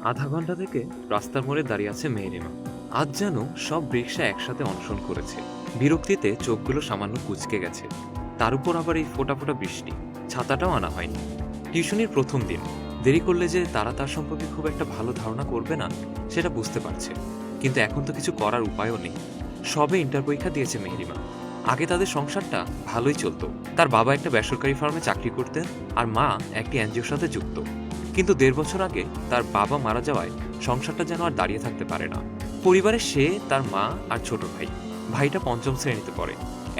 আধা ঘন্টা থেকে রাস্তার মোড়ে দাঁড়িয়ে আছে মেহেরিমা। আজ যেন সব রিক্সা একসাথে অনশন করেছে। বিরক্তিতে চোখগুলো সামান্য কুঁচকে গেছে। তার উপর আবার এই ফোঁটা ফোঁটা বৃষ্টি। ছাতাটাও আনা হয়নি। টিউশনির প্রথম দিন। দেরি করলে যে তারা তার সম্পর্কে খুব একটা ভালো ধারণা করবে না সেটা বুঝতে পারছে, কিন্তু এখন তো কিছু করার উপায়ও নেই। সবে ইন্টার পরীক্ষা দিয়েছে মেহেরিমা। আগে তাদের সংসারটা ভালোই চলতো। তার বাবা একটা বেসরকারি ফার্মে চাকরি করতেন, আর মা একটি এনজিওর সাথে যুক্ত। কিন্তু ১.৫ বছর আগে তার বাবা মারা যাওয়ায় সংসারটা যেন আর দাঁড়িয়ে থাকতে পারে না। পরিবারে সে, তার মা আর ছোট ভাই। ভাইটা পঞ্চম শ্রেণীতে পড়ে।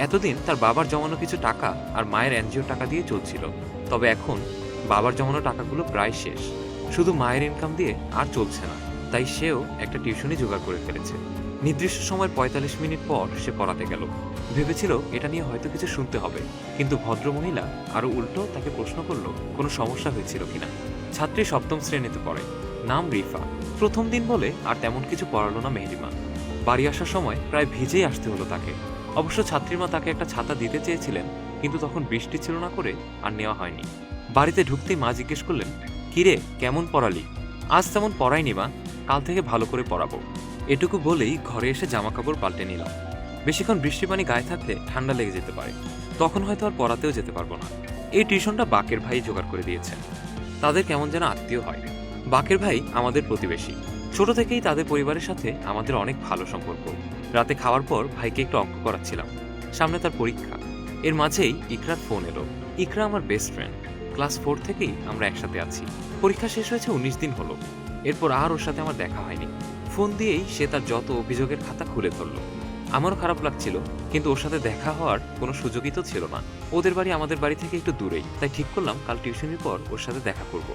এতদিন তার বাবার জমানো কিছু টাকা আর মায়ের এনজিওর টাকা দিয়ে চলছিল। তবে এখন বাবার জমানো টাকাগুলো প্রায় শেষ। শুধু মায়ের ইনকাম দিয়ে আর চলছে না। তাই সেও একটা টিউশনি জোগাড় করে ফেলেছে। নির্দিষ্ট সময় ৪৫ মিনিট পর সে পড়াতে গেল। ভেবেছিল এটা নিয়ে হয়তো কিছু শুনতে হবে, কিন্তু ভদ্রমহিলা আরো উল্টো তাকে প্রশ্ন করলো কোনো সমস্যা হয়েছিল কিনা। ছাত্রী সপ্তম শ্রেণীতে পড়ে, নাম রিফা। প্রথম দিন বলে আর তেমন কিছু পড়ালো না মেহেরিমা। বাড়ি আসার সময় প্রায় ভিজেই আসতে হলো তাকে। অবশ্য ছাত্রীর মা তাকে একটা ছাতা দিতে চেয়েছিলেন, কিন্তু তখন বৃষ্টি ছিল না করে আর নেওয়া হয়নি। বাড়িতে ঢুকতেই মা জিজ্ঞেস করলেন, কিরে কেমন পড়ালি? আজ তেমন পড়াইনি মা, কাল থেকে ভালো করে পড়াবো। এটুকু বলেই ঘরে এসে জামা কাপড় পাল্টে নিলাম। বেশিক্ষণ বৃষ্টি পানি গায়ে থাকলে ঠান্ডা লেগে যেতে পারে, তখন হয়তো আর পড়াতেও যেতে পারবো না। এই টিউশনটা বাকের ভাই জোগাড় করে দিয়েছেন। তাদের কেমন যেন আত্মীয় হয়। বাকের ভাই আমাদের প্রতিবেশী। ছোট থেকেই তাদের পরিবারের সাথে আমাদের অনেক ভালো সম্পর্ক। রাতে খাওয়ার পর ভাইকে একটু অঙ্ক করাচ্ছিলাম। সামনে তার পরীক্ষা। এর মাঝেই ইকরার ফোন এলো। ইকরা আমার বেস্ট ফ্রেন্ড। ক্লাস 4 থেকেই আমরা একসাথে আছি। পরীক্ষা শেষ হয়েছে ১৯ দিন হলো। এরপর আর ওর সাথে আমার দেখা হয়নি। ফোন দিয়েই সে তার যত অভিযোগের খাতা খুলে ধরলো। আমারও খারাপ লাগছিল, কিন্তু ওর সাথে দেখা হওয়ার কোনো সুযোগই তো ছিল না। ওদের বাড়ি আমাদের বাড়ি থেকে একটু দূরেই, তাই ঠিক করলাম কাল টিউশনির পর ওর সাথে দেখা করব।